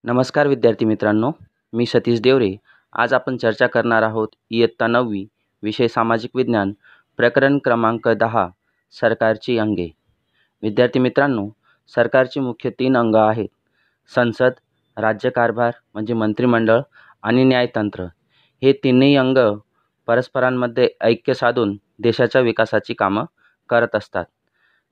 नमस्कार विद्यार्थी मित्रांनो, मी सतीश देवरे. आज आपण चर्चा करणार आहोत इयत्ता 9वी विषय सामाजिक विज्ञान प्रकरण क्रमांक 10 सरकारची अंगे. विद्यार्थी मित्रांनो, सरकारची मुख्य 3 अंग आहेत. संसद, राज्यकारभार म्हणजे मंत्रिमंडळ आणि न्यायतंत्र. हे तिन्ही अंग परस्परांमध्ये ऐक्य साधून देशाच्या विकासाची कामं करत असतात.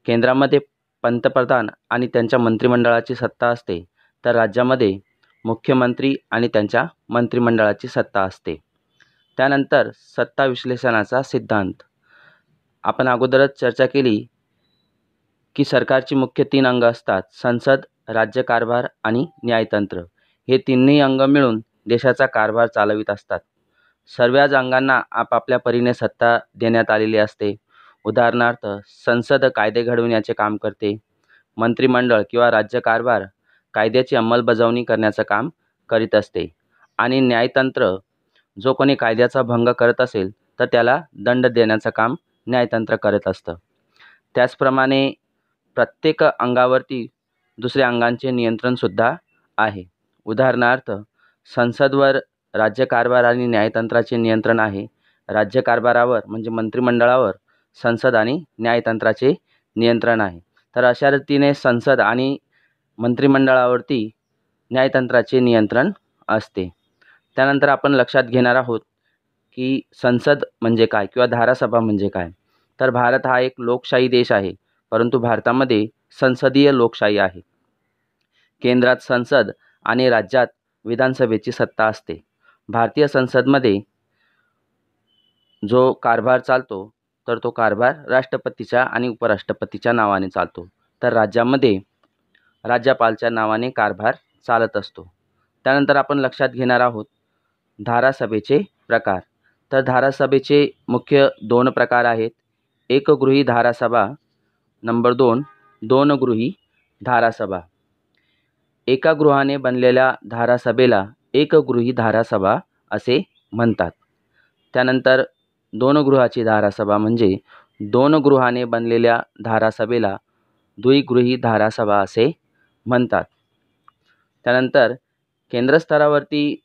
केंद्रामध्ये पंतप्रधान आणि त्यांच्या मंत्रिमंडळाची सत्ता असते, तर राज्यामध्ये मुख्यमंत्री आणि त्यांच्या मंत्रिमंडळाची सत्ता असते. त्यानंतर सत्ता विश्लेषणाचा सिद्धांत. आपण अगोदरच चर्चा केली की सरकारची मुख्य 3 अंग असतात: संसद, राज्यकारभार आणि न्यायतंत्र. हे तिन्ही अंग मिळून देशाचा कारभार चालवित असतात. सर्वच अंगांना आपापल्या परीने सत्ता देण्यात आलेली असते. उदाहरणार्थ, संसद कायदे घडविण्याचे काम करते. मंत्रिमंडळ किंवा राज्यकारभार कायद्याची अंमलबजावणी करण्याचं काम करीत असते. आणि न्यायतंत्र जो कोणी कायद्याचा भंग करत असेल तर त्याला दंड देण्याचं काम न्यायतंत्र करत असतं. त्याचप्रमाणे प्रत्येक अंगावरती दुसऱ्या अंगांचे नियंत्रणसुद्धा आहे. उदाहरणार्थ, संसदवर राज्यकारभार आणि न्यायतंत्राचे नियंत्रण आहे. राज्यकारभारावर म्हणजे मंत्रिमंडळावर संसद आणि न्यायतंत्राचे नियंत्रण आहे. तर अशा रीतीने संसद आणि मंत्रिमंडळावरती न्यायतंत्राचे नियंत्रण असते. त्यानंतर आपण लक्षात घेणार आहोत की संसद म्हणजे काय किंवा धारासभा म्हणजे काय. तर भारत हा एक लोकशाही देश आहे, परंतु भारतामध्ये संसदीय लोकशाही आहे. केंद्रात संसद आणि राज्यात विधानसभेची सत्ता असते. भारतीय संसदमध्ये जो कारभार चालतो तर तो कारभार राष्ट्रपतीच्या आणि उपराष्ट्रपतीच्या नावाने चालतो. तर राज्यामध्ये राज्यपालच्या नावाने कारभार चालत असतो. त्यानंतर आपण लक्षात घेणार आहोत धारासभेचे प्रकार. तर धारासभेचे मुख्य 2 प्रकार आहेत: एकगृही धारासभा, नंबर 2 दोनगृही धारासभा. एका गृहाने बनलेल्या धारासभेला एकगृही धारासभा असे म्हणतात. त्यानंतर दोनगृहाची धारासभा म्हणजे 2 गृहाने बनलेल्या धारासभेला द्विगृही धारासभा असे म्हणतात. त्यानंतर केंद्रस्तरावरती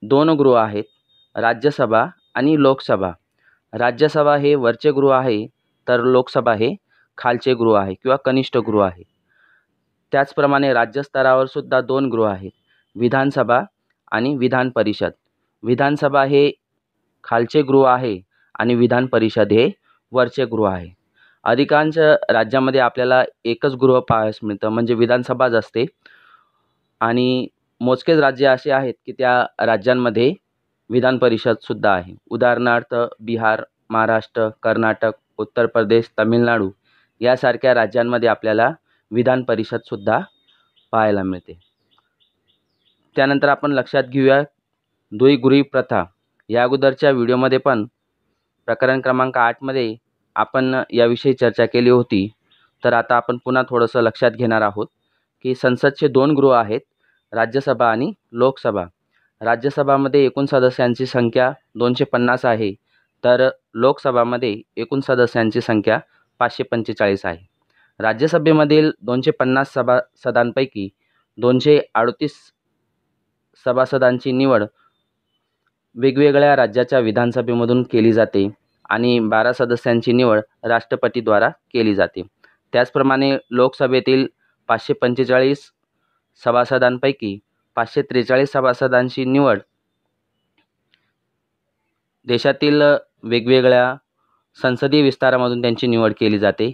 2 गृह आहेत: राज्यसभा आणि लोकसभा. राज्यसभा हे वरचे गृह आहे, तर लोकसभा हे खालचे गृह आहे किंवा कनिष्ठ गृह आहे. त्याचप्रमाणे राज्यस्तरावर सुद्धा 2 गृह आहेत: विधानसभा आणि विधान परिषद. विधानसभा हे खालचे गृह आहे आणि विधान परिषद हे वरचे गृह आहे. अधिकांश राज्यामध्ये आपल्याला एकच गृह पाहायला मिळतं, म्हणजे विधानसभाच असते. आणि मोजकेच राज्य असे आहेत की त्या राज्यांमध्ये विधान परिषदसुद्धा आहे. उदाहरणार्थ बिहार, महाराष्ट्र, कर्नाटक, उत्तर प्रदेश, तामिळनाडू यासारख्या राज्यांमध्ये आपल्याला विधान परिषदसुद्धा पाहायला मिळते. त्यानंतर आपण लक्षात घेऊया द्विगृही प्रथा. या अगोदरच्या व्हिडिओमध्ये पण प्रकरण क्रमांक 8मध्ये आपण याविषयी चर्चा केली होती. तर आता आपण पुन्हा थोडंसं लक्षात घेणार आहोत की संसदचे 2 गृह आहेत: राज्यसभा आणि लोकसभा. राज्यसभामध्ये एकूण सदस्यांची संख्या 250 आहे, तर लोकसभामध्ये एकूण सदस्यांची संख्या 545 आहे. राज्यसभेमधील 250 सभासदांपैकी 238 सभासदांची निवड वेगवेगळ्या राज्याच्या विधानसभेमधून केली जाते आणि 12 सदस्यांची निवड राष्ट्रपतीद्वारा केली जाते. त्याचप्रमाणे लोकसभेतील 545 सभासदांपैकी 543 सभासदांची निवड देशातील वेगवेगळ्या संसदीय विस्तारामधून त्यांची निवड केली जाते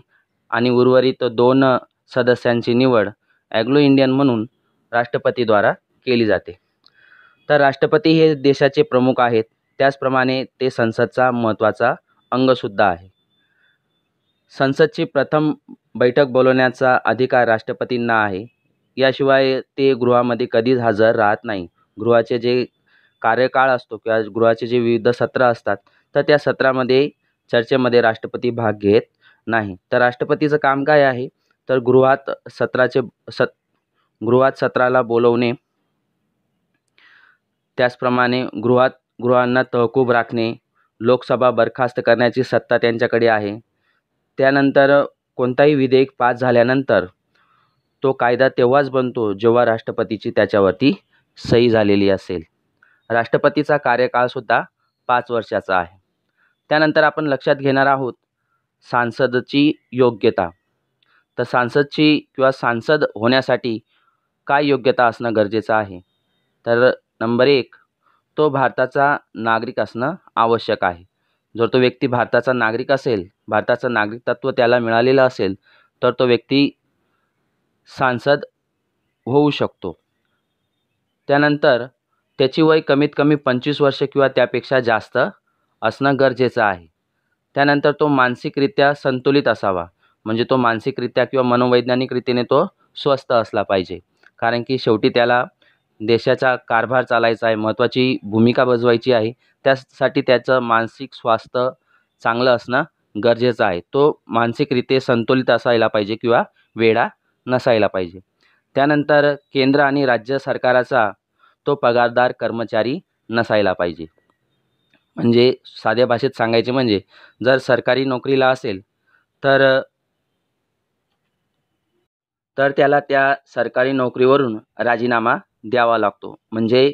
आणि उर्वरित 2 सदस्यांची निवड ॲग्लो इंडियन म्हणून राष्ट्रपतीद्वारा केली जाते. तर राष्ट्रपती हे देशाचे प्रमुख आहेत, त्याचप्रमाणे ते संसदचा महत्त्वाचा अंगसुद्धा आहे. संसदची प्रथम बैठक बोलवण्याचा अधिकार राष्ट्रपतींना आहे. याशिवाय ते गृहामध्ये कधीच हजर राहत नाही. गृहाचे जे कार्यकाळ असतो किंवा गृहाचे जे विविध सत्र असतात, तर त्या सत्रामध्ये चर्चेमध्ये राष्ट्रपती भाग घेत नाही. तर राष्ट्रपतीचं काम काय आहे, तर गृहात सत्राला बोलवणे, त्याचप्रमाणे गृहांना तहकूब राखणे, लोकसभा बरखास्त करण्याची सत्ता त्यांच्याकडे आहे. त्यानंतर कोणताही विधेयक पास झाल्यानंतर तो कायदा तेव्हाच बनतो जेव्हा राष्ट्रपतीची त्याच्यावरती सही झालेली असेल. राष्ट्रपतीचा कार्यकाळसुद्धा 5 वर्षाचा आहे. त्यानंतर आपण लक्षात घेणार आहोत सांसदची योग्यता. तर सांसद होण्यासाठी काय योग्यता असणं गरजेचं आहे? तर नंबर 1, तो भारताचा नागरिक असणं आवश्यक आहे. जर तो व्यक्ती भारताचा नागरिक असेल, भारताचं नागरिकत्व त्याला मिळालेलं असेल, तर तो व्यक्ती सांसद होऊ शकतो. त्यानंतर त्याची वय कमीत कमी 25 वर्ष किंवा त्यापेक्षा जास्त असणं गरजेचं आहे. त्यानंतर तो मानसिकरित्या संतुलित असावा. म्हणजे तो मानसिकरित्या किंवा मनोवैज्ञानिक रीतीने तो स्वस्थ असला पाहिजे. कारण की शेवटी त्याला देशाचा कारभार चालायचा आहे, महत्त्वाची भूमिका बजवायची आहे. त्यासाठी त्याचं मानसिक स्वास्थ्य चांगलं असणं गरजेचं आहे. तो मानसिकरीत्या संतुलित असायला पाहिजे किंवा वेडा नसायला पाहिजे. त्यानंतर केंद्र आणि राज्य सरकाराचा तो पगारदार कर्मचारी नसायला पाहिजे. म्हणजे साध्या भाषेत सांगायचे म्हणजे जर सरकारी नोकरीला असेल तर त्याला त्या सरकारी नोकरीवरून राजीनामा द्यावा लागतो. म्हणजे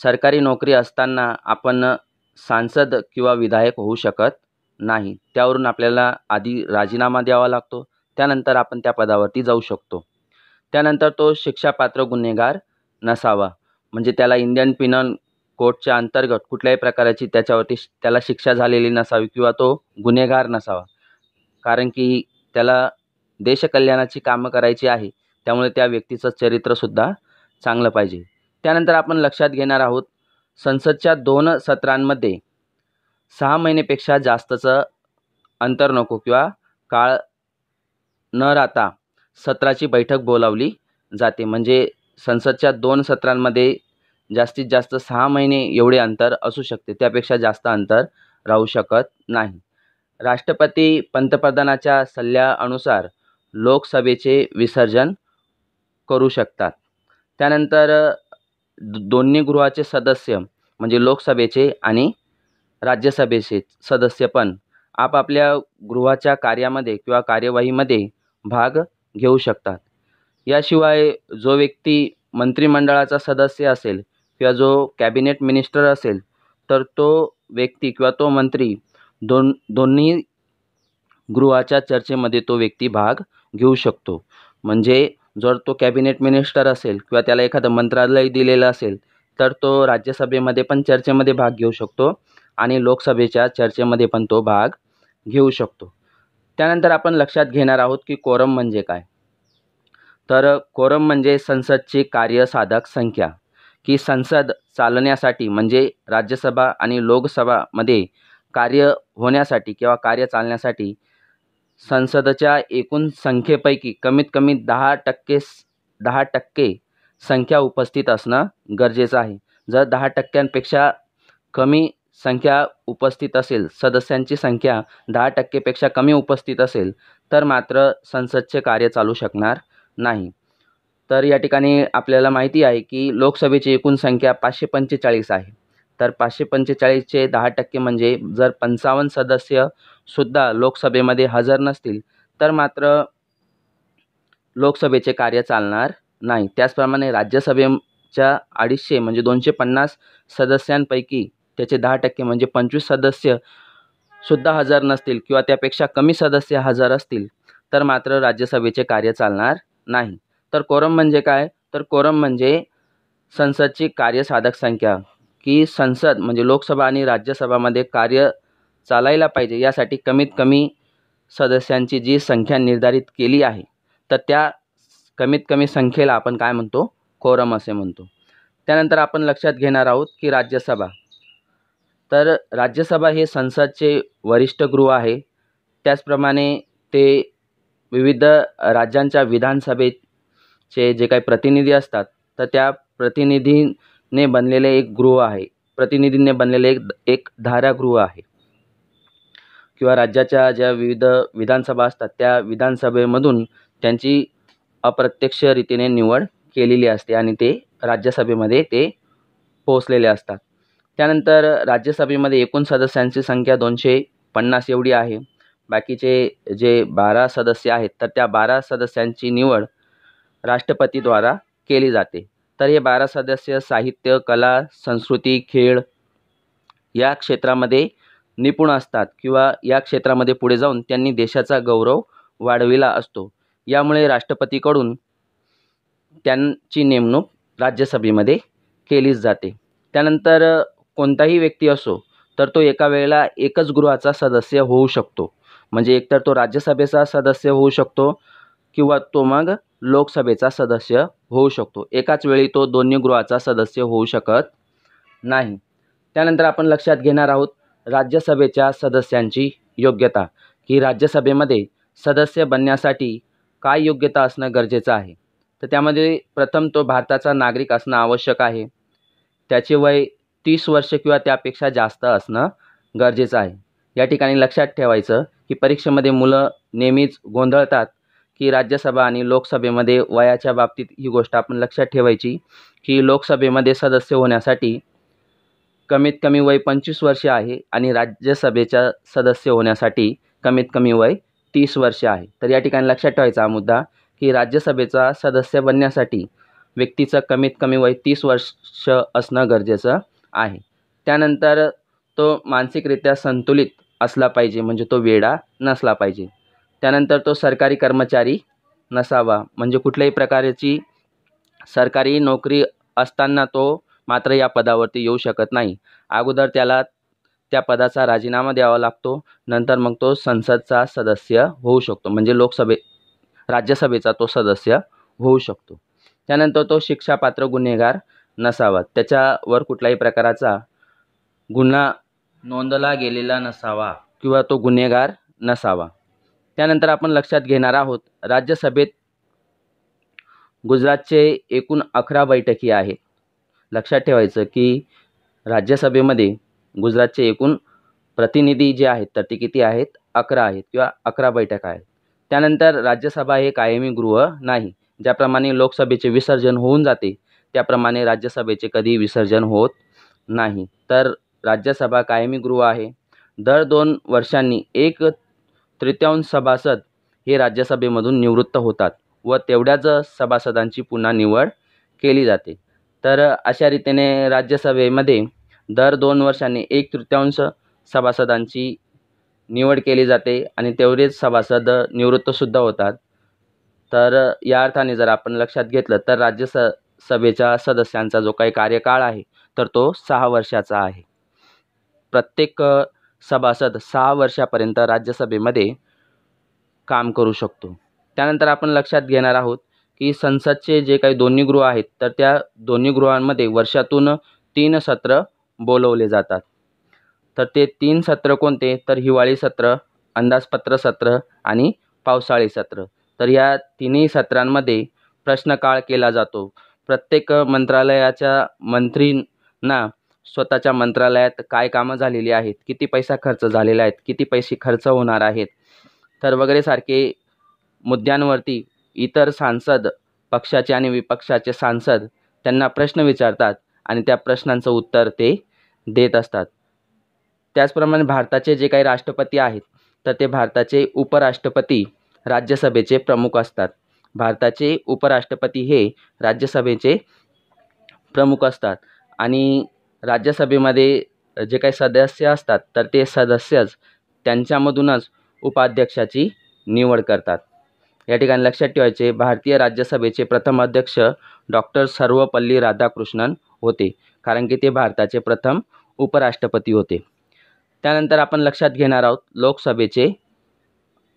सरकारी नोकरी असताना आपण सांसद किंवा विधायक होऊ शकत नाही. त्यावरून आपल्याला आधी राजीनामा द्यावा लागतो. त्यानंतर आपण त्या पदावरती जाऊ शकतो. त्यानंतर तो शिक्षापात्र गुन्हेगार नसावा. म्हणजे त्याला इंडियन पिनल कोडच्या अंतर्गत कुठल्याही प्रकारची त्याच्यावरती त्याला शिक्षा झालेली नसावी किंवा तो गुन्हेगार नसावा. कारण की त्याला देशकल्याणाची कामं करायची आहे. त्यामुळे त्या व्यक्तीचं चरित्रसुद्धा चांगलं पाहिजे. त्यानंतर आपण लक्षात घेणार आहोत संसदच्या 2 सत्रांमध्ये 6 महिनेपेक्षा जास्तचं अंतर नको किंवा काळ न राहता सत्राची बैठक बोलावली जाते. म्हणजे संसदच्या 2 सत्रांमध्ये जास्तीत जास्त 6 महिने एवढे अंतर असू शकते. त्यापेक्षा जास्त अंतर राहू शकत नाही. राष्ट्रपती पंतप्रधानाच्या सल्ल्यानुसार लोकसभेचे विसर्जन करू शकतात. त्यानंतर दोन्ही गृहाचे सदस्य म्हणजे लोकसभेचे आणि राज्यसभेचे सदस्य पण आपापल्या गृहाच्या कार्यामध्ये किंवा कार्यवाहीमध्ये भाग घेऊ शकतात. याशिवाय जो व्यक्ती मंत्रिमंडळाचा सदस्य असेल किंवा जो कॅबिनेट मिनिस्टर असेल तर तो व्यक्ती किंवा तो मंत्री दोन्ही गृहाच्या चर्चेमध्ये तो व्यक्ती भाग घेऊ शकतो. म्हणजे जर तो कॅबिनेट मिनिस्टर असेल किंवा त्याला एखादं मंत्रालय दिलेलं असेल तर तो राज्यसभेमध्ये पण चर्चेमध्ये भाग घेऊ शकतो आणि लोकसभेच्या चर्चेमध्ये पण तो भाग घेऊ शकतो. त्यानंतर आपण लक्षात घेणार आहोत की कोरम म्हणजे काय? तर कोरम म्हणजे संसदची कार्यसाधक संख्या. की संसद चालण्यासाठी म्हणजे राज्यसभा आणि लोकसभामध्ये कार्य होण्यासाठी किंवा कार्य चालण्यासाठी संसदच्या एकूण संख्येपैकी कमीत कमी 10% संख्या उपस्थित असणं गरजेचं आहे. जर 10%पेक्षा कमी संख्या उपस्थित असेल, सदस्यांची संख्या 10%पेक्षा कमी उपस्थित असेल तर मात्र संसदचे कार्य चालू शकणार नाही. तर या ठिकाणी आपल्याला माहिती आहे की लोकसभेची एकूण संख्या 545 आहे. तर 545चे 10% म्हणजे जर 55 सदस्यसुद्धा लोकसभेमध्ये हजर नसतील तर मात्र लोकसभेचे कार्य चालणार नाही. त्याचप्रमाणे राज्यसभेच्या 250 म्हणजे 250 सदस्यांपैकी त्याचे 10% म्हणजे 25 सदस्यसुद्धा हजर नसतील किंवा त्यापेक्षा कमी सदस्य हजर असतील तर मात्र राज्यसभेचे कार्य चालणार नाही. तर कोरम म्हणजे काय? तर कोरम म्हणजे संसदची कार्यसाधक संख्या. की संसद म्हणजे लोकसभा आणि राज्यसभामध्ये कार्य चालायला पाहिजे यासाठी कमीत कमी सदस्यांची जी संख्या निर्धारित केली आहे तर त्या कमीत कमी संख्येला आपण काय म्हणतो? कोरम असे म्हणतो. त्यानंतर आपण लक्षात घेणार आहोत की राज्यसभा. तर राज्यसभा हे संसदचे वरिष्ठ गृह आहे. त्याचप्रमाणे ते विविध राज्यांच्या विधानसभेचे जे काही प्रतिनिधी असतात तर त्या प्रतिनिधीने बनलेले एक गृह आहे. प्रतिनिधींनी बनलेले एक धारागृह आहे. किंवा राज्याच्या ज्या विविध विधानसभा असतात त्या विधानसभेमधून त्यांची अप्रत्यक्ष रीतीने निवड केलेली असते आणि ते राज्यसभेमध्ये ते पोहोचलेले असतात. त्यानंतर राज्यसभेमध्ये एकूण सदस्यांची संख्या 250 एवढी आहे. बाकीचे जे 12 सदस्य आहेत तर त्या 12 सदस्यांची निवड राष्ट्रपतीद्वारा केली जाते। तर हे 12 सदस्य साहित्य, कला, संस्कृती, खेळ या क्षेत्रामध्ये निपुण असतात किंवा या क्षेत्रामध्ये पुढे जाऊन त्यांनी देशाचा गौरव वाढविला असतो। यामुळे राष्ट्रपतीकडून त्यांची नेमणूक राज्यसभेमध्ये केलीच जाते। त्यानंतर कोणताही व्यक्ती असो तर तो एका वेळेला एकच गृहाचा सदस्य होऊ शकतो। म्हणजे एकतर तो राज्यसभेचा सदस्य होऊ शकतो किंवा तो मग लोकसभेचा सदस्य होऊ शकतो। एकाच वेळी तो दोन्ही गृहाचा सदस्य होऊ शकत नाही। त्यानंतर आपण लक्षात घेणार आहोत राज्यसभेच्या सदस्यांची योग्यता, की राज्यसभेमध्ये सदस्य बनण्यासाठी काय योग्यता असणं गरजेचं आहे। तर त्यामध्ये प्रथम तो भारताचा नागरिक असणं आवश्यक आहे। त्याचे वय 30 वर्ष किंवा त्यापेक्षा जास्त असणं गरजेचं आहे। या ठिकाणी लक्षात ठेवायचं की परीक्षेमध्ये मुलं नेहमीच गोंधळतात की राज्यसभा आणि लोकसभेमध्ये वयाच्या बाबतीत ही गोष्ट आपण लक्षात ठेवायची की लोकसभेमध्ये सदस्य होण्यासाठी कमीत कमी वय 25 वर्षे आहे आणि राज्यसभेच्या सदस्य होण्यासाठी कमीत कमी वय 30 वर्षे आहे। तर या ठिकाणी लक्षात ठेवायचा हा मुद्दा की राज्यसभेचा सदस्य बनण्यासाठी व्यक्तीचं कमीत कमी वय 30 वर्ष असणं गरजेचं आहे। त्यानंतर तो मानसिकरित्या संतुलित असला पाहिजे, म्हणजे तो वेडा नसला पाहिजे। त्यानंतर तो सरकारी कर्मचारी नसावा, म्हणजे कुठल्याही प्रकारची सरकारी नोकरी असताना तो मात्र या पदावरती येऊ शकत नाही। अगोदर त्याला त्या पदाचा राजीनामा द्यावा लागतो, नंतर मग तो संसदचा सदस्य होऊ शकतो, म्हणजे राज्यसभेचा तो सदस्य होऊ शकतो। त्यानंतर तो शिक्षापात्र गुन्हेगार नसावा, त्याच्यावर कुठल्याही प्रकाराचा गुन्हा नोंदला गेलेला नसावा किंवा तो गुन्हेगार नसावा। त्यानंतर आपण लक्षात घेणार आहोत राज्यसभेत गुजरातचे एकूण 11 बैठकी आहेत। लक्षात ठेवायचं की राज्यसभेमध्ये गुजरातचे एकूण प्रतिनिधी जे आहेत तर ते किती आहेत, 11 आहेत किंवा 11 बैठका आहेत। त्यानंतर राज्यसभा हे कायमी गृह नाही। ज्याप्रमाणे लोकसभेचे विसर्जन होऊन जाते त्याप्रमाणे राज्यसभेचे कधी विसर्जन होत नाही। तर राज्यसभा कायमी गृह आहे। दर 2 वर्षांनी 1/3 सभासद हे राज्यसभेमधून निवृत्त होतात व तेवढ्याच सभासदांची पुन्हा निवड केली जाते। तर अशा रीतीने राज्यसभेमध्ये दर 2 वर्षांनी 1/3 सभासदांची निवड केली जाते आणि तेवढेच सभासद निवृत्तसुद्धा होतात। तर या अर्थाने जर आपण लक्षात घेतलं तर राज्यसभेच्या सदस्यांचा जो काही कार्यकाळ आहे तर तो 6 वर्षाचा आहे। प्रत्येक सभासद 6 वर्षापर्यंत राज्यसभेमध्ये काम करू शकतो। त्यानंतर आपण लक्षात घेणार आहोत की संसदचे जे काही दोन्ही गृह आहेत तर त्या दोन्ही गृहांमध्ये वर्षातून 3 सत्र बोलवले जातात। तर ते 3 सत्र कोणते, तर हिवाळी सत्र, अंदाजपत्र सत्र आणि पावसाळी सत्र। तर या तिन्ही सत्रांमध्ये प्रश्नकाळ केला जातो। प्रत्येक मंत्रालयाच्या मंत्रींना स्वतःच्या मंत्रालयात काय कामं झालेली आहेत, किती पैसा खर्च झालेला आहे, किती पैसे खर्च होणार आहेत, तर वगैरे सारखे मुद्द्यांवरती इतर सांसद, पक्षाचे आणि विपक्षाचे सांसद त्यांना प्रश्न विचारतात आणि त्या प्रश्नांचं उत्तर ते देत असतात। त्याचप्रमाणे भारताचे जे काही राष्ट्रपती आहेत तर ते भारताचे उपराष्ट्रपती राज्यसभेचे प्रमुख असतात। भारताचे उपराष्ट्रपती हे राज्यसभेचे प्रमुख असतात आणि राज्यसभेमध्ये जे काही सदस्य असतात तर ते सदस्यच त्यांच्यामधूनच उपाध्यक्षाची निवड करतात। या ठिकाणी लक्षात ठेवायचे भारतीय राज्यसभेचे प्रथम अध्यक्ष डॉक्टर सर्वपल्ली राधाकृष्णन होते, कारण की ते भारताचे प्रथम उपराष्ट्रपती होते। त्यानंतर आपण लक्षात घेणार आहोत लोकसभेचे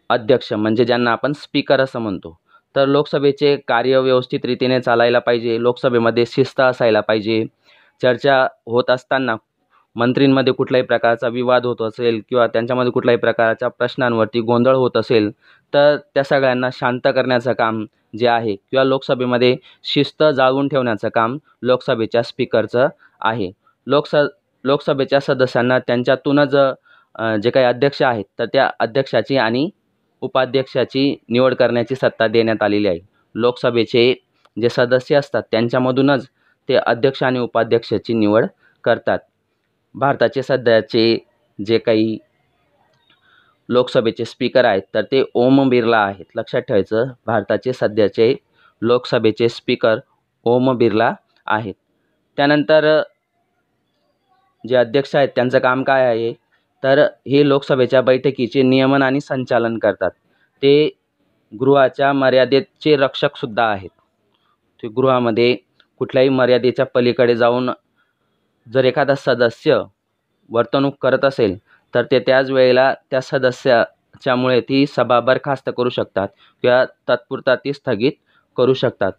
अध्यक्ष, म्हणजे ज्यांना आपण स्पीकर असं म्हणतो। तर लोकसभेचे कार्य व्यवस्थित रीतीने चालायला पाहिजे, लोकसभेमध्ये शिस्त असायला पाहिजे। चर्चा होत असताना मंत्रींमध्ये कुठल्याही प्रकारचा विवाद होत असेल किंवा त्यांच्यामध्ये कुठल्याही प्रकारच्या प्रश्नांवरती गोंधळ होत असेल तर त्या सगळ्यांना शांत करण्याचं काम जे आहे किंवा लोकसभेमध्ये शिस्त जाळवून ठेवण्याचं काम लोकसभेच्या स्पीकरचं आहे। लोकसभेच्या सदस्यांना त्यांच्यातूनच जे काही अध्यक्ष आहेत तर त्या अध्यक्षाची आणि उपाध्यक्षाची निवड करण्याची सत्ता देण्यात आलेली आहे। लोकसभेचे जे सदस्य असतात त्यांच्यामधूनच ते अध्यक्ष आणि उपाध्यक्षाची निवड करतात। भारताचे सध्याचे जे काही लोकसभेचे स्पीकर आहेत तर ते ओम बिर्ला आहेत। लक्षात ठेवायचं भारताचे सध्याचे लोकसभेचे स्पीकर ओम बिर्ला आहेत. त्यानंतर जे अध्यक्ष आहेत त्यांचं काम काय आहे, तर हे लोकसभेच्या बैठकीचे नियमन आणि संचालन करतात. ते गृहाच्या मर्यादेचे रक्षकसुद्धा आहेत. ते गृहामध्ये कुठल्याही मर्यादेच्या पलीकडे जाऊन जर एखादा सदस्य वर्तणूक करत असेल तर ते त्याच वेळेला त्या सदस्याच्यामुळे ती सभा बरखास्त करू शकतात किंवा तात्पुरता ती स्थगित करू शकतात.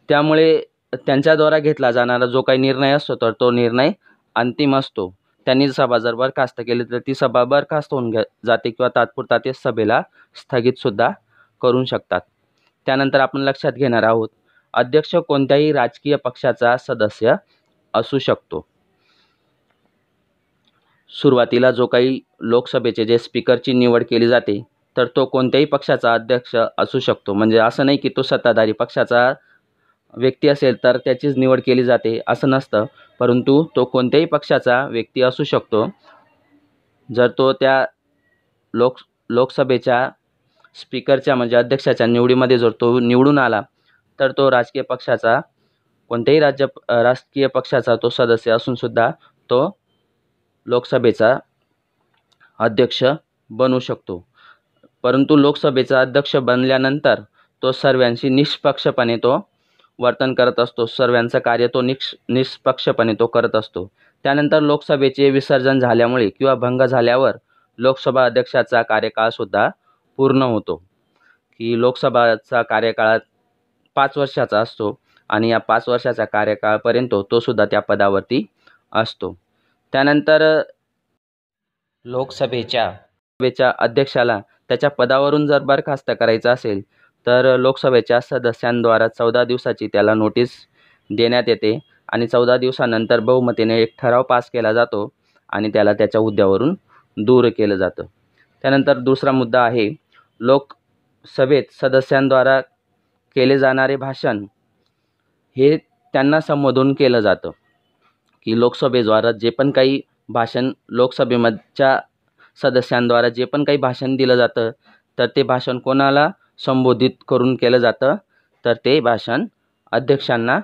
त्यामुळे त्यांच्याद्वारा घेतला जाणारा जो काही निर्णय असतो तर तो निर्णय अंतिम असतो. त्यांनी सभा जर बरखास्त केली तर ती सभा बरखास्त होऊन जाते किंवा तात्पुरता ते सभेला स्थगितसुद्धा करू शकतात. त्यानंतर आपण लक्षात घेणार आहोत, अध्यक्ष कोणत्याही राजकीय पक्षाचा सदस्य असू शकतो. सुरुवातीला जो काही लोकसभेचे जे स्पीकरची निवड केली जाते तर तो कोणत्याही पक्षाचा अध्यक्ष असू शकतो. म्हणजे असं नाही की तो सत्ताधारी पक्षाचा व्यक्ती असेल तर त्याचीच निवड केली जाते असं नसतं, परंतु तो कोणत्याही पक्षाचा व्यक्ती असू शकतो. जर तो त्या लोकसभेच्या स्पीकरच्या म्हणजे अध्यक्षाच्या निवडीमध्ये जर तो निवडून आला तर तो राजकीय पक्षाचा कोणत्याही राजकीय पक्षाचा तो सदस्य असूनसुद्धा तो लोकसभेचा अध्यक्ष बनू शकतो. परंतु लोकसभेचा अध्यक्ष बनल्यानंतर तो सर्वांशी निष्पक्षपणे तो वर्तन करत असतो. सर्वांचं कार्य तो निष्पक्षपणे तो करत असतो. त्यानंतर लोकसभेचे विसर्जन झाल्यामुळे किंवा भंग झाल्यावर लोकसभा अध्यक्षाचा कार्यकाळसुद्धा पूर्ण होतो. की लोकसभाचा कार्यकाळ 5 वर्षाचा असतो आणि या 5 वर्षाच्या कार्यकाळापर्यंत तो सुद्धा त्या पदावरती असतो. त्यानंतर लोकसभेच्या अध्यक्षाला त्याच्या पदावरून जर बरखास्त करायचं असेल तर लोकसभेच्या सदस्यांद्वारा 14 दिवसाची त्याला नोटीस देण्यात येते आणि 14 दिवसानंतर बहुमतीने एक ठराव पास केला जातो आणि त्याला त्याच्या हुद्द्यावरून दूर केलं जातं. त्यानंतर दुसरा मुद्दा आहे, लोकसभेत सदस्यांद्वारा केले जाणारे भाषण हे त्यांना संबोधून केलं जातं. की लोकसभेद्वारा जे पण काही भाषण लोकसभेच्या सदस्यांद्वारा जे पण काही भाषण दिलं जातं तर ते भाषण कोणाला संबोधित करून केलं जातं, तर ते भाषण अध्यक्षांना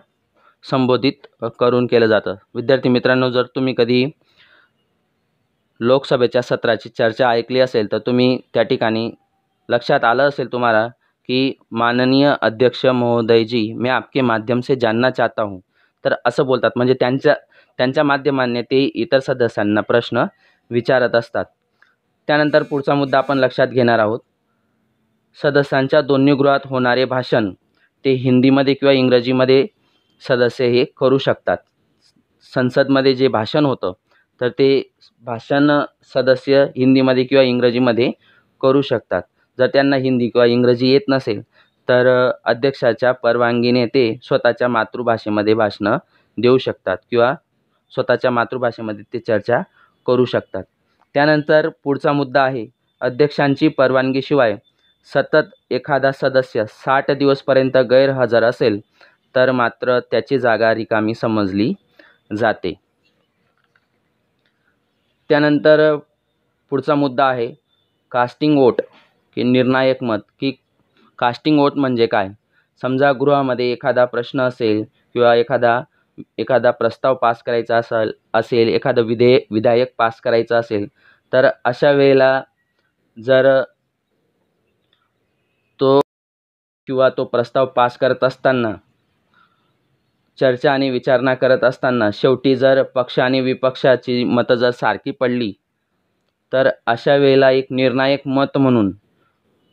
संबोधित करून केलं जातं. विद्यार्थी मित्रांनो, जर तुम्ही कधी लोकसभेच्या सत्राची चर्चा ऐकली असेल तर तुम्ही त्या ठिकाणी लक्षात आलं असेल तुम्हाला की माननीय अध्यक्ष महोदय जी, मैं आपके माध्यम से जानना चाहता हूँ, तर असं बोलतात. म्हणजे त्यांच्या माध्यमाने ते इतर सदस्यांना प्रश्न विचारत असतात. त्यानंतर पुढचा मुद्दा आपण लक्षात घेणार आहोत, सदस्यांच्या दोन्ही गृहात होणारे भाषण ते हिंदीमध्ये किंवा इंग्रजीमध्ये सदस्य हे करू शकतात. संसदमध्ये जे भाषण होतं तर ते भाषण सदस्य हिंदीमध्ये किंवा इंग्रजीमध्ये करू शकतात. जर त्यांना हिंदी किंवा इंग्रजी येत नसेल तर अध्यक्षाच्या परवानगीने ते स्वतःच्या मातृभाषेमध्ये भाषणं देऊ शकतात किंवा स्वतःच्या मातृभाषेमध्ये ते चर्चा करू शकतात. त्यानंतर पुढचा मुद्दा आहे, अध्यक्षांची परवानगीशिवाय सतत एखादा सदस्य 60 दिवसपर्यंत गैरहजर असेल तर मात्र त्याची जागा रिकामी समजली जाते. त्यानंतर पुढचा मुद्दा आहे कास्टिंग वोट की निर्णायक मत. की कास्टिंग वोट म्हणजे काय? समजा गृहामध्ये एखादा प्रश्न असेल किंवा एखादा प्रस्ताव पास करायचा असेल एखादं विधेयक पास करायचं असेल तर अशा वेळेला जर तो प्रस्ताव पास करत असताना चर्चा आणि विचारणा करत असताना शेवटी जर पक्ष आणि विपक्षाची मतं जर सारखी पडली तर अशा वेळेला एक निर्णायक मत म्हणून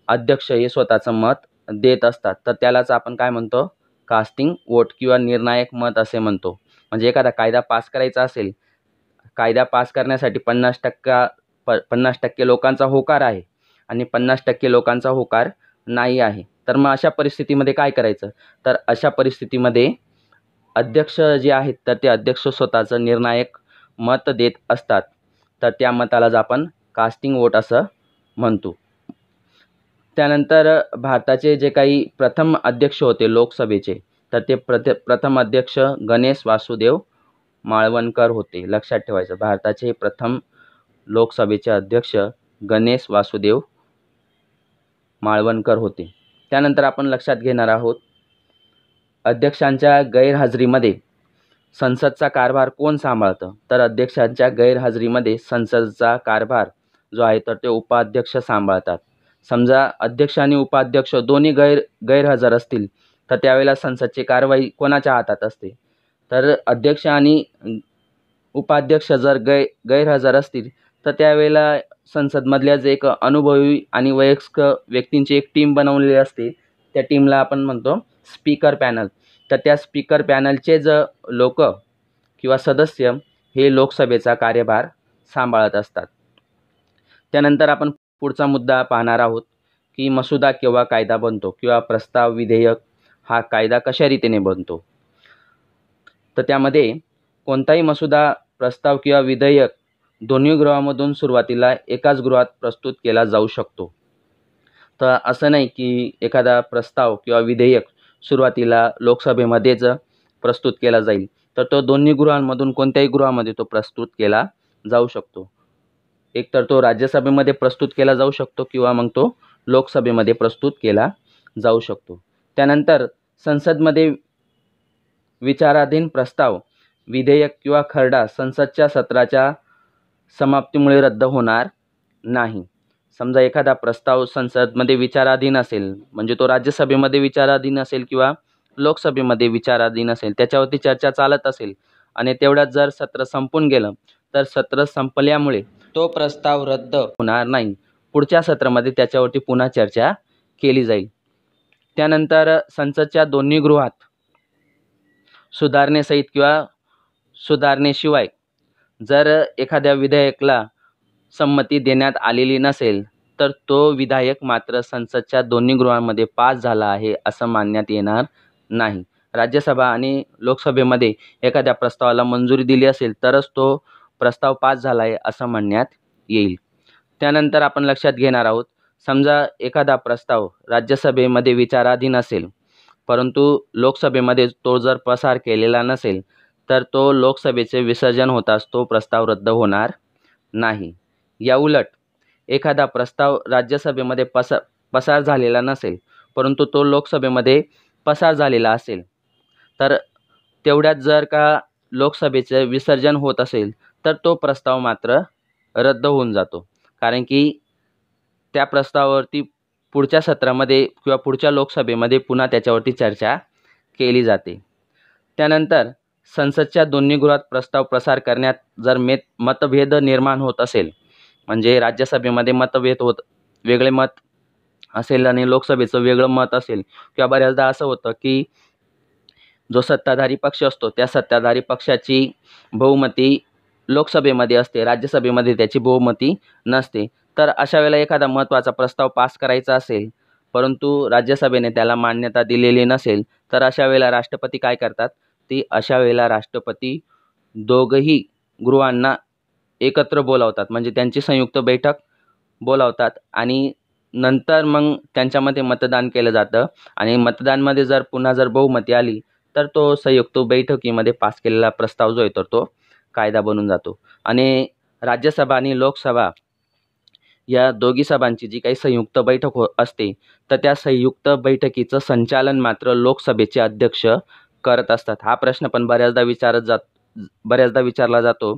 अध्यक्ष हे स्वतःचं मत देत असतात. तर त्यालाच आपण काय म्हणतो, कास्टिंग वोट किंवा निर्णायक मत असे म्हणतो. म्हणजे एखादा कायदा पास करायचा असेल, कायदा पास करण्यासाठी 50% लोकांचा होकार आहे आणि 50% लोकांचा होकार नाही आहे. तर मग अशा परिस्थितीमध्ये काय करायचं, तर अशा परिस्थितीमध्ये अध्यक्ष जे आहेत तर ते अध्यक्ष स्वतःचं निर्णायक मत देत असतात. तर त्या मतालाच आपण कास्टिंग वोट असं म्हणतो. त्यानंतर भारताचे जे काही प्रथम अध्यक्ष होते लोकसभेचे तर ते प्रथम अध्यक्ष गणेश वासुदेव माळवणकर होते. लक्षात ठेवायचं, भारताचे प्रथम लोकसभेचे अध्यक्ष गणेश वासुदेव माळवणकर होते. त्यानंतर आपण लक्षात घेणार आहोत अध्यक्षांच्या गैरहजेरीमध्ये संसदचा कारभार कोण सांभाळतं. तर अध्यक्षांच्या गैरहजेरीमध्ये संसदचा कारभार जो आहे तर ते उपाध्यक्ष सांभाळतात. समजा अध्यक्ष आणि उपाध्यक्ष दोन्ही गैरहजर असतील तर त्यावेळेला संसदची कारवाई कोणाच्या हातात असते. तर अध्यक्ष आणि उपाध्यक्ष जर गैरहजर असतील तर त्यावेळेला संसदमधल्या जे एक अनुभवी आणि वयस्क व्यक्तींची एक टीम बनवलेली असते. त्या टीमला आपण म्हणतो स्पीकर पॅनल. तर त्या स्पीकर पॅनलचे लोक किंवा सदस्य हे लोकसभेचा कार्यभार सांभाळत असतात. त्यानंतर आपण पुढचा मुद्दा पाहणार आहोत की मसुदा किंवा कायदा बनतो किंवा प्रस्ताव विधेयक हा कायदा कशा रीतीने बनतो. तर त्यामध्ये कोणताही मसुदा प्रस्ताव किंवा विधेयक दोन्ही गृहामधून सुरुवातीला एकाच गृहात प्रस्तुत केला जाऊ शकतो. तर असं नाही की एखादा प्रस्ताव किंवा विधेयक सुरुवातीला लोकसभेमध्येच प्रस्तुत केला जाईल, तर तो दोन्ही गृहांमधून कोणत्याही गृहामध्ये तो प्रस्तुत केला जाऊ शकतो. एकतर तो राज्यसभेमध्ये प्रस्तुत केला जाऊ शकतो किंवा मग तो लोकसभेमध्ये प्रस्तुत केला जाऊ शकतो. त्यानंतर संसदमध्ये विचाराधीन प्रस्ताव विधेयक किंवा खरडा संसदच्या सत्राच्या समाप्तीमुळे रद्द होणार नाही. समजा एखादा प्रस्ताव संसदमध्ये विचाराधीन असेल, म्हणजे तो राज्यसभेमध्ये विचाराधीन असेल किंवा लोकसभेमध्ये विचाराधीन असेल, त्याच्यावरती चर्चा चालत असेल आणि तेवढ्यात जर सत्र संपून गेलं तर सत्र संपल्यामुळे तो प्रस्ताव रद्द होणार नाही. पुढच्या सत्रामध्ये त्याच्यावरती पुन्हा चर्चा केली जाईल. त्यानंतर संसदच्या दोन्ही गृहात सुधारणेसहित किंवा सुधारणेशिवाय जर एखाद्या विधेयकाला संमती देण्यात आलेली नसेल तर तो विधेयक मात्र संसदच्या दोन्ही गृहांमध्ये पास झाला आहे असं मानण्यात येणार नाही. राज्यसभा आणि लोकसभेमध्ये एखाद्या प्रस्तावाला मंजुरी दिली असेल तरच तो प्रस्ताव पास झाला आहे असं म्हणण्यात येईल. त्यानंतर आपण लक्षात घेणार आहोत, समजा एखादा प्रस्ताव राज्यसभेमध्ये विचाराधीन असेल परंतु लोकसभेमध्ये तो जर पसार केलेला नसेल तर तो लोकसभेचे विसर्जन होताच तो प्रस्ताव रद्द होणार नाही. याउलट एखादा प्रस्ताव राज्यसभेमध्ये पसार झालेला नसेल परंतु तो लोकसभेमध्ये पसार झालेला असेल तर तेवढ्यात जर का लोकसभेचे विसर्जन होत असेल तर तो प्रस्ताव मात्र रद्द होऊन जातो. कारण की त्या प्रस्तावावरती पुढच्या सत्रामध्ये किंवा पुढच्या लोकसभेमध्ये पुन्हा त्याच्यावरती चर्चा केली जाते. त्यानंतर संसदच्या दोन्ही गृहात प्रस्ताव पसार करण्यात जर मतभेद निर्माण होत असेल, म्हणजे राज्यसभेमध्ये वेगळे मत असेल आणि लोकसभेचं वेगळं मत असेल किंवा बऱ्याचदा असं होतं की जो सत्ताधारी पक्ष असतो त्या सत्ताधारी पक्षाची बहुमती लोकसभेमध्ये असते, राज्यसभेमध्ये त्याची बहुमती नसते. तर अशा वेळेला एखादा महत्त्वाचा प्रस्ताव पास करायचा असेल परंतु राज्यसभेने त्याला मान्यता दिलेली नसेल तर अशा वेळेला राष्ट्रपती काय करतात, अशा वेळेला राष्ट्रपती दोघंही गृहांना एकत्र बोलावतात, म्हणजे त्यांची संयुक्त बैठक बोलावतात आणि नंतर मग त्यांच्यामध्ये मतदान केलं जातं आणि मतदानमध्ये जर पुन्हा बहुमती आली तर तो संयुक्त बैठकीमध्ये पास केलेला प्रस्ताव जो आहे तर तो कायदा बनून जातो. आणि राज्यसभा आणि लोकसभा या दोघी सभांची जी काही संयुक्त बैठक असते तर त्या संयुक्त बैठकीचं संचालन मात्र लोकसभेचे अध्यक्ष करत असतात. हा प्रश्न पण बऱ्याचदा विचारला जातो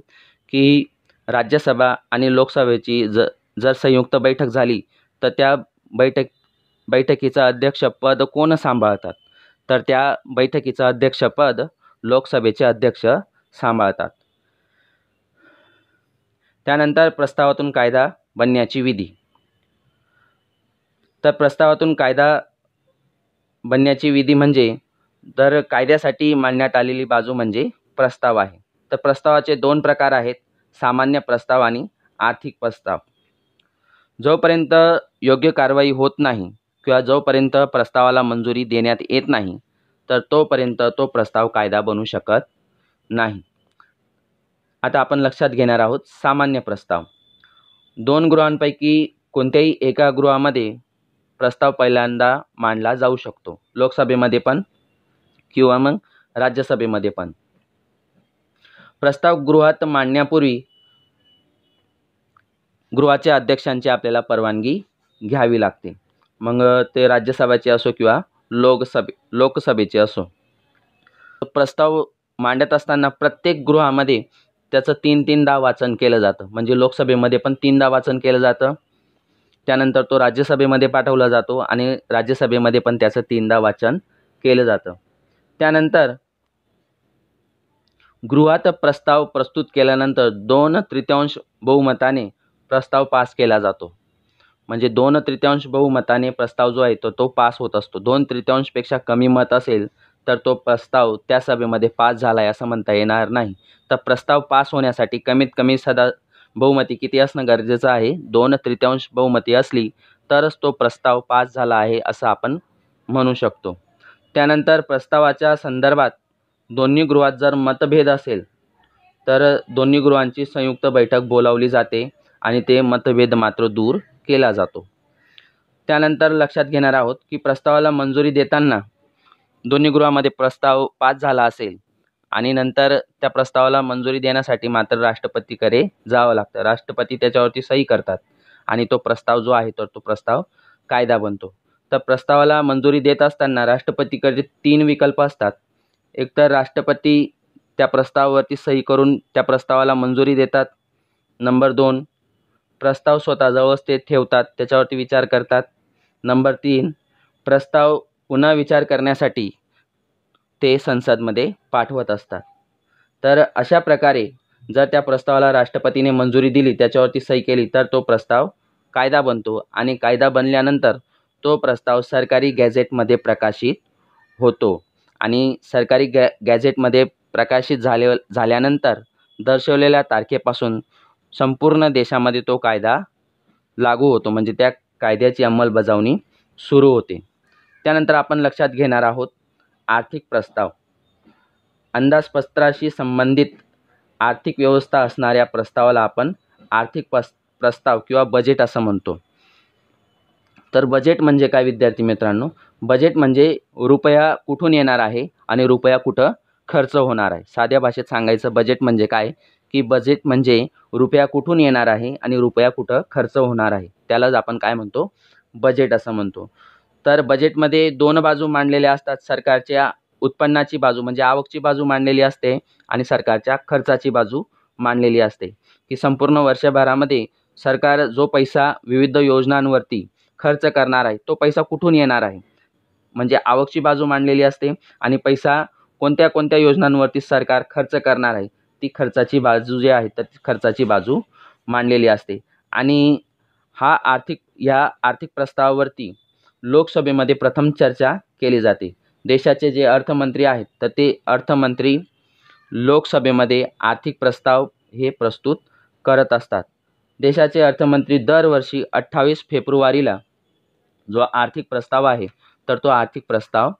की राज्यसभा आणि लोकसभेची जर संयुक्त बैठक झाली तर त्या बैठकीचं अध्यक्षपद कोण सांभाळतात, तर त्या बैठकीचं अध्यक्षपद लोकसभेचे अध्यक्ष सांभाळतात. त्यानंतर प्रस्तावातून कायदा बनण्याची विधी. तर प्रस्तावातून कायदा बनण्याची विधी म्हणजे तर कायद्यासाठी मांडण्यात आलेली बाजू म्हणजे प्रस्ताव आहे. तर प्रस्तावाचे दोन प्रकार आहेत, सामान्य प्रस्ताव आणि आर्थिक प्रस्ताव. जोपर्यंत योग्य कारवाई होत नाही किंवा जोपर्यंत प्रस्तावाला मंजुरी देण्यात येत नाही तर तोपर्यंत तो प्रस्ताव कायदा बनू शकत नाही. आता आपण लक्षात घेणार आहोत सामान्य प्रस्ताव. दोन गृहांपैकी कोणत्याही एका गृहामध्ये प्रस्ताव पहिल्यांदा मांडला जाऊ शकतो, लोकसभेमध्ये पण किंवा मग राज्यसभेमध्ये पण. प्रस्ताव गृहात मांडण्यापूर्वी गृहाच्या अध्यक्षांची आपल्याला परवानगी घ्यावी लागते. मग ते राज्यसभेचे असो किंवा लोकसभेचे असो. प्रस्ताव मांडत असताना प्रत्येक गृहामध्ये त्याचं 3-3दा वाचन केलं जातं. म्हणजे लोकसभेमध्ये पण 3दा वाचन केलं जातं. त्यानंतर तो राज्यसभेमध्ये पाठवला जातो आणि राज्यसभेमध्ये पण त्याचं 3दा वाचन केलं जातं. त्यानंतर गृहात प्रस्ताव प्रस्तुत केल्यानंतर 2/3 बहुमताने प्रस्ताव पास केला जातो. म्हणजे 2/3 बहुमताने प्रस्ताव जो आहे तो पास होत असतो. 2/3 पेक्षा कमी मत असेल तर तो प्रस्ताव त्या सभेमध्ये पास झाला आहे असं म्हणता येणार नाही. तर प्रस्ताव पास होण्यासाठी कमीत कमी बहुमती किती असणं गरजेचं आहे? 2/3 बहुमती असली तरच तो प्रस्ताव पास झाला आहे असं आपण म्हणू शकतो. त्यानंतर प्रस्तावाच्या संदर्भात दोन्ही गृहात जर मतभेद असेल तर दोन्ही गृहांची संयुक्त बैठक बोलावली जाते आणि ते मतभेद मात्र दूर केला जातो. त्यानंतर लक्षात घेणार आहोत की प्रस्तावाला मंजुरी देताना दोन्ही गृहामध्ये प्रस्ताव पास झाला असेल आणि नंतर त्या प्रस्तावाला मंजुरी देण्यासाठी मात्र राष्ट्रपतीकडे जावं लागतं. राष्ट्रपती त्याच्यावरती सही करतात आणि तो प्रस्ताव जो आहे तर तो प्रस्ताव कायदा बनतो. तर प्रस्तावाला मंजुरी देत असताना राष्ट्रपतीकडे 3 विकल्प असतात. एकतर राष्ट्रपती त्या प्रस्तावावरती सही करून त्या प्रस्तावाला मंजुरी देतात. नंबर 2, प्रस्ताव स्वतःजवळच ते ठेवतात, त्याच्यावरती विचार करतात. नंबर 3, प्रस्ताव पुन्हा विचार करण्यासाठी ते संसदमध्ये पाठवत असतात. तर अशा प्रकारे जर त्या प्रस्तावाला राष्ट्रपतीने मंजुरी दिली, त्याच्यावरती सही केली तर तो प्रस्ताव कायदा बनतो आणि कायदा बनल्यानंतर तो प्रस्ताव सरकारी गॅझेटमध्ये प्रकाशित होतो आणि सरकारी गॅझेटमध्ये प्रकाशित झाल्यानंतर दर्शवलेल्या तारखेपासून संपूर्ण देशामध्ये तो कायदा लागू होतो. म्हणजे त्या कायद्याची अंमलबजावणी सुरू होते. त्यानंतर आपण लक्षात घेणार आहोत आर्थिक प्रस्ताव. अंदाजपत्राशी संबंधित आर्थिक व्यवस्था असणाऱ्या प्रस्तावाला आपण आर्थिक प्रस्ताव किंवा बजेट असं म्हणतो. तर बजेट म्हणजे काय विद्यार्थी मित्रांनो? बजेट म्हणजे रुपया कुठून येणार आहे आणि रुपया कुठं खर्च होणार आहे. साध्या भाषेत सांगायचं बजेट म्हणजे काय, की बजेट म्हणजे रुपया कुठून येणार आहे आणि रुपया कुठं खर्च होणार आहे. त्यालाच आपण काय म्हणतो? बजेट असं म्हणतो. तर बजेटमध्ये 2 बाजू मांडलेल्या असतात. सरकारच्या उत्पन्नाची बाजू म्हणजे आवकची बाजू मांडलेली असते आणि सरकारच्या खर्चाची बाजू मांडलेली असते, की संपूर्ण वर्षभरामध्ये सरकार जो पैसा विविध योजनांवरती खर्च करणार आहे तो पैसा कुठून येणार आहे. म्हणजे आवकची बाजू मांडलेली असते आणि पैसा कोणत्या कोणत्या योजनांवरती सरकार खर्च करणार आहे ती खर्चाची बाजू जी आहे तर ती खर्चाची बाजू मांडलेली असते. आणि या आर्थिक प्रस्तावावरती लोकसभेमध्ये प्रथम चर्चा केली जाते. देशाचे जे अर्थमंत्री आहेत तर ते अर्थमंत्री लोकसभेमध्ये आर्थिक प्रस्ताव हे प्रस्तुत करत असतात. देशाचे अर्थमंत्री दरवर्षी 28 फेब्रुवारीला जो आर्थिक प्रस्ताव आहे तर तो आर्थिक प्रस्ताव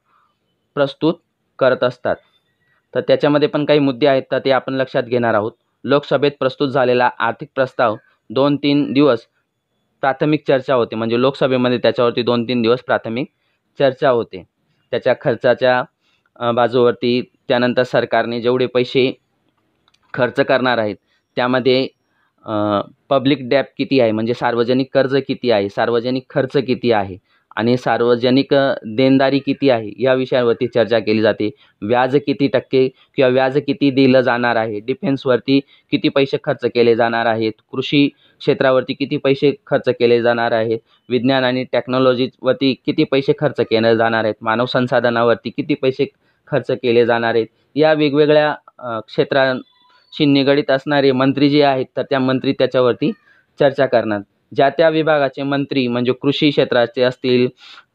प्रस्तुत करत असतात. तर त्याच्यामध्ये पण काही मुद्दे आहेत तर ते आपण लक्षात घेणार आहोत. लोकसभेत प्रस्तुत झालेला आर्थिक प्रस्ताव 2-3 दिवस प्राथमिक चर्चा होते. म्हणजे लोकसभेमध्ये त्याच्यावरती 2-3 दिवस प्राथमिक चर्चा होते. त्याच्या खर्चाच्या बाजूवरती, त्यानंतर सरकारने जेवढे पैसे खर्च करणार आहेत त्यामध्ये पब्लिक डेब्ट किती आहे म्हणजे सार्वजनिक कर्ज किती आहे, सार्वजनिक खर्च किती आहे आणि सार्वजनिक देणदारी किती आहे या विषयांवरती चर्चा केली जाते. व्याज किती टक्के किंवा व्याज किती दिलं जाणार आहे, डिफेन्सवरती किती पैसे खर्च केले जाणार आहेत, कृषी क्षेत्रावरती किती पैसे खर्च केले जाणार आहेत, विज्ञान आणि टेक्नॉलॉजीवरती किती पैसे खर्च केले जाणार आहेत, मानव संसाधनावरती किती पैसे खर्च केले जाणार आहेत. या वेगवेगळ्या क्षेत्रांशी निगडीत असणारे मंत्री जे आहेत तर त्या मंत्री त्याच्यावरती चर्चा करणार. ज्या त्या विभागाचे मंत्री म्हणजे कृषी क्षेत्राचे असतील,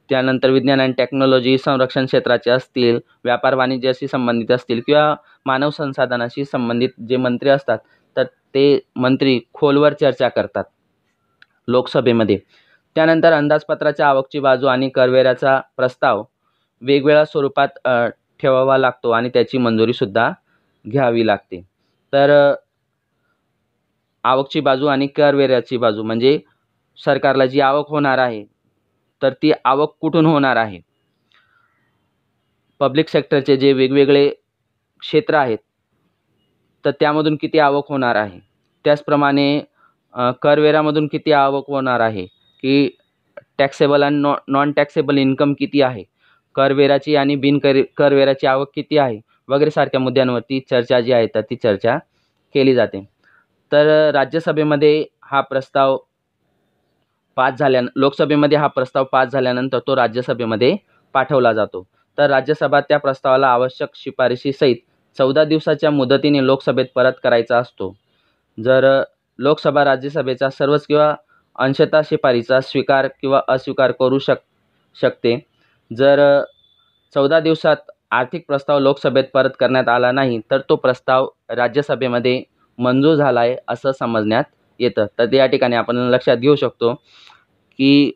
त्यानंतर विज्ञान आणि टेक्नॉलॉजी संरक्षण क्षेत्राचे असतील, व्यापार वाणिज्याशी संबंधित असतील किंवा मानव संसाधनाशी संबंधित जे मंत्री असतात तर ते मंत्री खोलवर चर्चा करतात लोकसभेमध्ये. त्यानंतर अंदाजपत्राच्या आवकची बाजू आणि करवेऱ्याचा प्रस्ताव वेगवेगळ्या स्वरूपात ठेवावा लागतो आणि त्याची मंजुरीसुद्धा घ्यावी लागते. तर आवकची बाजू आणि करवेऱ्याची बाजू म्हणजे सरकारला जी आवक होणार आहे तर ती आवक कुठून होणार आहे. पब्लिक सेक्टरचे जे वेगवेगळे क्षेत्र आहेत तर त्यामधून किती आवक होणार आहे. त्याचप्रमाणे करवेऱ्यामधून किती आवक होणार आहे, की टॅक्सेबल आणि नॉन टॅक्सेबल इन्कम किती आहे, करवेराची आणि करवेराची आवक किती आहे वगैरे सारख्या मुद्द्यांवरती चर्चा जी आहे तर ती चर्चा केली जाते. तर राज्यसभेमध्ये हा प्रस्ताव लोकसभेमध्ये हा प्रस्ताव पास झाल्यानंतर तो राज्यसभेमध्ये पाठवला जातो. तर राज्यसभा त्या प्रस्तावाला आवश्यक शिफारशीसहित 14 दिवसाच्या मुदतीने लोकसभेत परत करायचा असतो. जर लोकसभा राज्यसभेचा सर्वच किंवा अंशतः शिफारशीचा स्वीकार किंवा अस्वीकार करू शकते. जर 14 दिवसात आर्थिक प्रस्ताव लोकसभेत परत करण्यात आला नाही तर तो प्रस्ताव राज्यसभेमध्ये मंजूर झाला आहे असं समजण्यात येतं. तर या ठिकाणी आपण लक्षात घेऊ शकतो की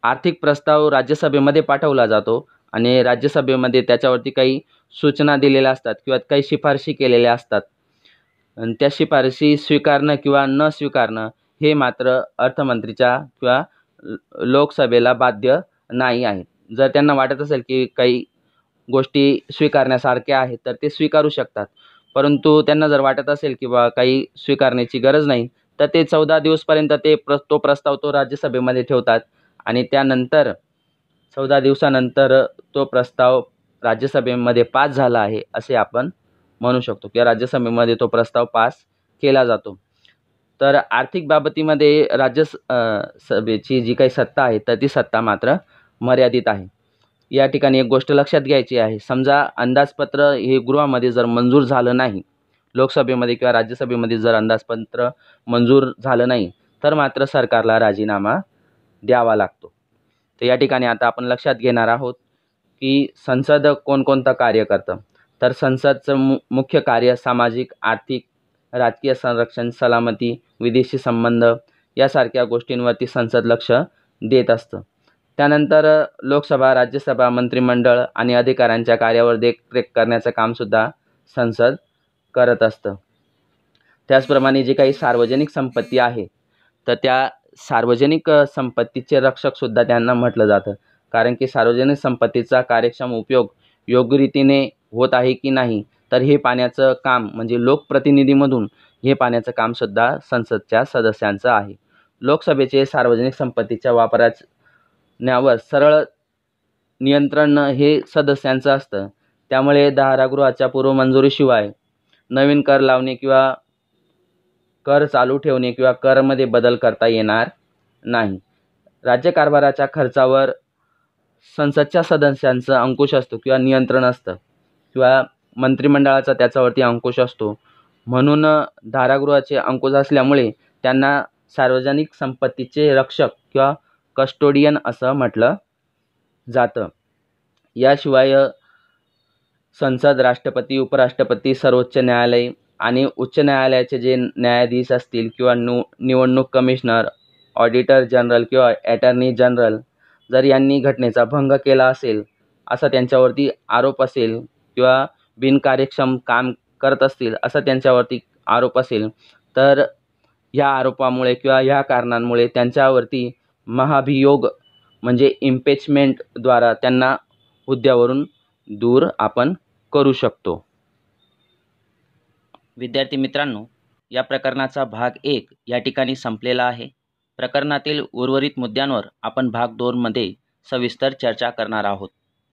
आर्थिक प्रस्ताव राज्यसभेमध्ये पाठवला जातो आणि राज्यसभेमध्ये त्याच्यावरती काही सूचना दिलेल्या असतात किंवा काही शिफारशी केलेल्या असतात. आणि त्या शिफारशी स्वीकारणं किंवा न स्वीकारणं हे मात्र अर्थमंत्रीच्या किंवा लोकसभेला बाध्य नाही आहे. जर त्यांना वाटत असेल की काही गोष्टी स्वीकारण्यासारख्या आहेत तर ते स्वीकारू शकतात. परंतु त्यांना जर वाटत असेल की काही स्वीकारण्याची गरज नाही तर ते 14 दिवसपर्यंत तो प्रस्ताव तो राज्यसभेमध्ये ठेवतात आणि त्यानंतर 14 दिवसानंतर तो प्रस्ताव राज्यसभेमध्ये पास झाला आहे असे आपण म्हणू शकतो किंवा राज्यसभेमध्ये तो प्रस्ताव पास केला जातो. तर आर्थिक बाबतीमध्ये सभेची जी काही सत्ता आहे तर ती सत्ता मात्र मर्यादित आहे. या ठिकाणी एक गोष्ट लक्षात घ्यायची आहे. समजा अंदाजपत्र हे गृहामध्ये जर मंजूर झालं नाही, लोकसभेमध्ये किंवा राज्यसभेमध्ये जर अंदाजपत्र मंजूर झालं नाही तर मात्र सरकारला राजीनामा द्यावा लागतो. तर या ठिकाणी आता आपण लक्षात घेणार आहोत की संसद कोणकोणतं कार्य करतं. तर संसदचं मुख्य कार्य सामाजिक, आर्थिक, राजकीय संरक्षण, सलामती, विदेशी संबंध यासारख्या गोष्टींवरती संसद लक्ष देत असतं. त्यानंतर लोकसभा, राज्यसभा, मंत्रिमंडळ आणि अधिकाऱ्यांच्या कार्यावर देखरेख करण्याचं कामसुद्धा संसद करत असतं. त्याचप्रमाणे जी काही सार्वजनिक संपत्ती आहे तर त्या सार्वजनिक संपत्तीचे रक्षकसुद्धा त्यांना म्हटलं जातं. कारण की सार्वजनिक संपत्तीचा कार्यक्षम उपयोग योग्य रीतीने होत आहे की नाही तर हे पाहण्याचं काम म्हणजे लोकप्रतिनिधीमधून हे पाहण्याचं कामसुद्धा संसदच्या सदस्यांचं आहे. लोकसभेचे सार्वजनिक संपत्तीच्या वापरण्यावर सरळ नियंत्रण हे सदस्यांचं असतं. त्यामुळे दारागृहाच्या पूर्वमंजुरीशिवाय नवीन कर लावणे किंवा कर चालू ठेवणे किंवा करमध्ये बदल करता येणार नाही. राज्यकारभाराच्या खर्चावर संसदच्या सदस्यांचं अंकुश असतो किंवा नियंत्रण असतं किंवा मंत्रिमंडळाचा त्याच्यावरती अंकुश असतो. म्हणून दारागृहाचे अंकुश असल्यामुळे त्यांना सार्वजनिक संपत्तीचे रक्षक किंवा कस्टोडियन असं म्हटलं जातं. याशिवाय संसद, राष्ट्रपती, उपराष्ट्रपती, सर्वोच्च न्यायालय आणि उच्च न्यायालयाचे जे न्यायाधीश असतील किंवा निवडणूक कमिशनर, ऑडिटर जनरल किंवा अटॉर्नी जनरल जर यांनी घटनेचा भंग केला असेल असा त्यांच्यावरती आरोप असेल किंवा बिनकार्यक्षम काम करत असतील असा त्यांच्यावरती आरोप असेल तर या आरोपामुळे किंवा ह्या कारणांमुळे त्यांच्यावरती महाभियोग म्हणजे इम्पीचमेंटद्वारा त्यांना हुद्द्यावरून दूर आपण करू शकतो. विद्यार्थी मित्रांनो, या प्रकरणाचा भाग 1 या ठिकाणी संपलेला आहे. प्रकरणातील उर्वरित मुद्द्यांवर आपण भाग 2 मध्ये सविस्तर चर्चा करणार आहोत.